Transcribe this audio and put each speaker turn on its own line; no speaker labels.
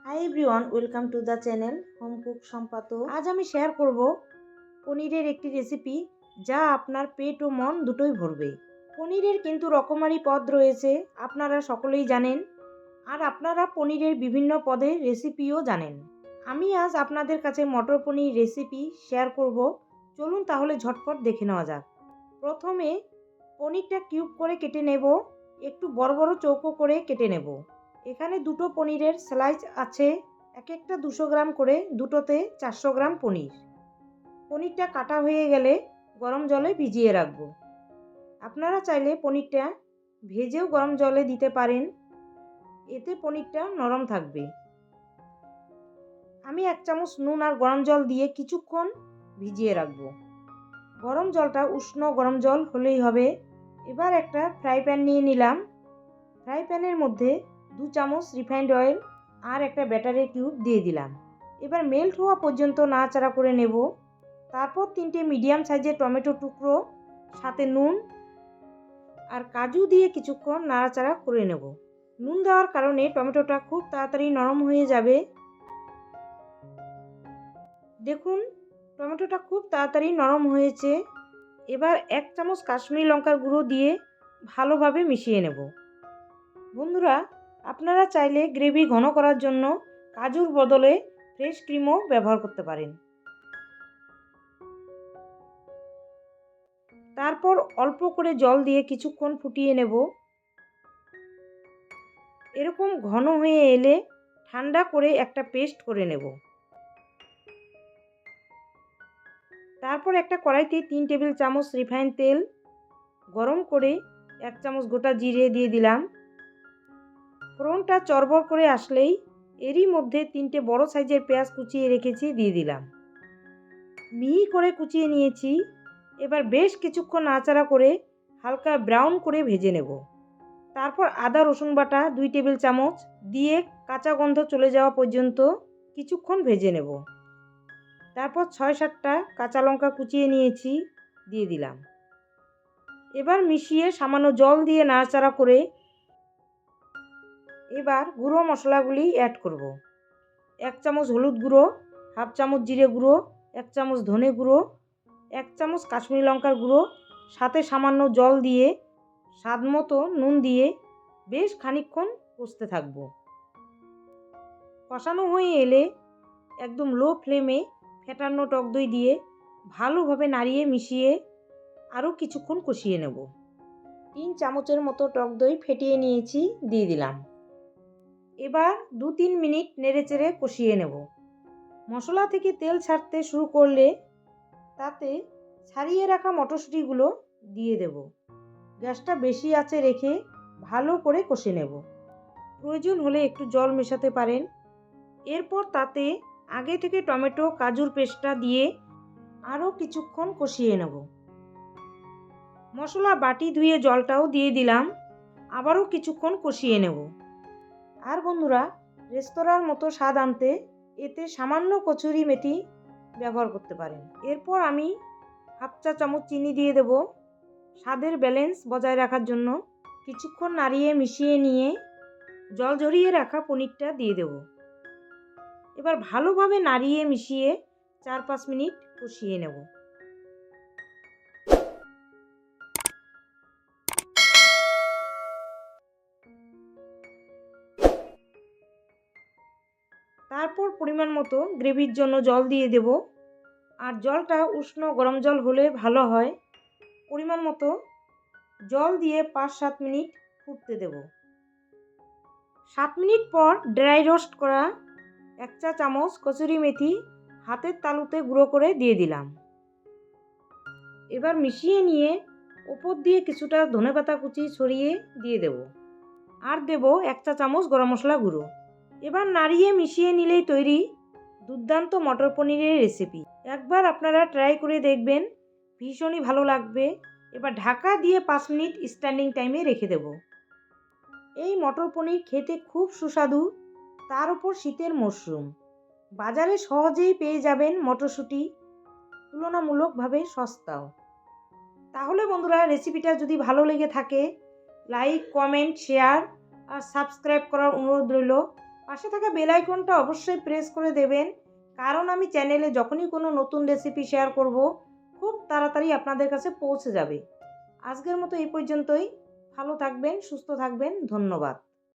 High everyone, welcome to the channel home cook Sampat. আজ আমি share করব পনিরের একটি রেসিপি যা আপনার পেট ও মন দুটোই ভরবে। পনিরের কিন্তু রকমারি পদ রয়েছে, আপনারা সকলেই জানেন, আর আপনারা পনিরের বিভিন্ন পদের রেসিপিও জানেন। আমি আজ আপনাদের কাছে মটর পনির রেসিপি শেয়ার করব। চলুন তাহলে ঝটপট দেখে নেওয়া যাক। প্রথমে পনিরটা কিউব করে কেটে নেব, একটু বড় বড় চৌকো করে কেটে নেব। এখানে দুটো পনিরের স্লাইস আছে, এক একটা 200 গ্রাম করে, দুটোতে 400 গ্রাম পনির। পনিরটা কাটা হয়ে গেলে গরম জলে ভিজিয়ে রাখব। আপনারা চাইলে পনিরটা ভেজেও গরম জলে দিতে পারেন, এতে পনিরটা নরম থাকবে। আমি 1 চামচ নুন আর গরম জল দিয়ে কিছুক্ষণ ভিজিয়ে রাখব। গরম জলটা উষ্ণ গরম জল হলেই হবে। এবার একটা ফ্রাই প্যান নিয়ে নিলাম। ফ্রাই প্যানের মধ্যে 2 চামচ রিফাইন্ড অয়েল আর একটা ব্যাটারের কিউব দিয়ে দিলাম। এবার মেল্ট হওয়া পর্যন্ত নাড়াচাড়া করে নেব। তারপর 3টে মিডিয়াম সাইজের টমেটো টুকরো, সাথে নুন আর কাজু দিয়ে কিছুক্ষণ নাড়াচাড়া করে নেব। নুন দেওয়ার কারণে টমেটোটা খুব তাড়াতাড়ি নরম হয়ে যাবে। দেখুন, টমেটোটা খুব তাড়াতাড়ি নরম হয়েছে। এবার 1 চামচ কাশ্মীরি লঙ্কার গুঁড়ো দিয়ে ভালোভাবে মিশিয়ে নেব। বন্ধুরা, আপনারা চাইলে গ্রেভি ঘন করার জন্য কাজুর বদলে ফ্রেশ ক্রিমও ব্যবহার করতে পারেন। তারপর অল্প করে জল দিয়ে কিছুক্ষণ ফুটিয়ে নেব। এরকম ঘন হয়ে এলে ঠান্ডা করে একটা পেস্ট করে নেব। তারপর একটা কড়াইতে 3 টেবিল চামচ রিফাইন তেল গরম করে 1 চামচ গোটা জিরে দিয়ে দিলাম। ফোড়নটা চড়বড় করে আসলেই এরই মধ্যে 3টে বড় সাইজের পেঁয়াজ কুচিয়ে রেখেছি দিয়ে দিলাম। মিহি করে কুচিয়ে নিয়েছি। এবার বেশ কিছুক্ষণ নাড়াচাড়া করে হালকা ব্রাউন করে ভেজে নেব। তারপর আদা রসুন বাটা 2 টেবিল চামচ দিয়ে কাঁচা গন্ধ চলে যাওয়া পর্যন্ত কিছুক্ষণ ভেজে নেব। তারপর 6-7টা কাঁচা লঙ্কা কুচিয়ে নিয়েছি দিয়ে দিলাম। এবার মিশিয়ে সামান্য জল দিয়ে নাড়াচাড়া করে এবার গুঁড়ো মশলাগুলি অ্যাড করব। 1 চামচ হলুদ গুঁড়ো, হাফ চামচ জিরে গুঁড়ো, 1 চামচ ধনে গুঁড়ো, 1 চামচ কাশ্মীরি লঙ্কার গুঁড়ো, সাথে সামান্য জল দিয়ে স্বাদ মতো নুন দিয়ে বেশ খানিকক্ষণ কষতে থাকব। কষানো হয়ে এলে একদম লো ফ্লেমে ফেটানো টক দই দিয়ে ভালোভাবে নাড়িয়ে মিশিয়ে আরও কিছুক্ষণ কষিয়ে নেব। 3 চামচের মতো টক দই ফেটিয়ে নিয়েছি দিয়ে দিলাম। এবার 2-3 মিনিট নেড়েচেড়ে কষিয়ে নেব। মশলা থেকে তেল ছাড়তে শুরু করলে তাতে ছাড়িয়ে রাখা মটরশুঁটিগুলো দিয়ে দেব। গ্যাসটা বেশি আঁচে রেখে ভালো করে কষে নেব। প্রয়োজন হলে একটু জল মেশাতে পারেন। এরপর তাতে আগে থেকে টমেটো কাজুর পেস্টটা দিয়ে আরও কিছুক্ষণ কষিয়ে নেব। মশলা বাটি ধুয়ে জলটাও দিয়ে দিলাম, আবারও কিছুক্ষণ কষিয়ে নেব। আর বন্ধুরা, রেস্তোরাঁর মতো স্বাদ আনতে এতে সামান্য কসুরি মেথি ব্যবহার করতে পারেন। এরপর আমি হাফ চা চামচ চিনি দিয়ে দেব স্বাদের ব্যালেন্স বজায় রাখার জন্য। কিছুক্ষণ নাড়িয়ে মিশিয়ে নিয়ে জল ঝরিয়ে রাখা পনিরটা দিয়ে দেব। এবার ভালোভাবে নাড়িয়ে মিশিয়ে 4-5 মিনিট কষিয়ে নেব। তারপর পরিমাণ মতো গ্রেভির জন্য জল দিয়ে দেব। আর জলটা উষ্ণ গরম জল হলে ভালো হয়। পরিমাণ মতো জল দিয়ে 5-7 মিনিট ফুটতে দেব। 7 মিনিট পর ড্রাই রোস্ট করা 1 চা চামচ কসুরি মেথি হাতের তালুতে গুঁড়ো করে দিয়ে দিলাম। এবার মিশিয়ে নিয়ে ওপর দিয়ে কিছুটা ধনেপাতা কুচি ছড়িয়ে দিয়ে দেব। আর দেব 1 চা চামচ গরম মশলা গুঁড়ো। এবার নাড়িয়ে মিশিয়ে নিলেই তৈরি দুর্দান্ত মটর পনিরের রেসিপি। একবার আপনারা ট্রাই করে দেখবেন, ভীষণই ভালো লাগবে। এবার ঢাকা দিয়ে 5 মিনিট স্ট্যান্ডিং টাইমে রেখে দেব। এই মটর পনির খেতে খুব সুস্বাদু, তার উপর শীতের মরশুম। বাজারে সহজেই পেয়ে যাবেন মটরশুঁটি, তুলনামূলকভাবে সস্তাও। তাহলে বন্ধুরা, রেসিপিটা যদি ভালো লেগে থাকে লাইক, কমেন্ট, শেয়ার আর সাবস্ক্রাইব করার অনুরোধ রইল। পাশে থাকা বেল আইকনটা অবশ্যই প্রেস করে দেবেন, কারণ আমি চ্যানেলে যখনই কোনো নতুন রেসিপি শেয়ার করব খুব তাড়াতাড়ি আপনাদের কাছে পৌঁছে যাবে। আজকের মতো এই পর্যন্তই। ভালো থাকবেন, সুস্থ থাকবেন। ধন্যবাদ।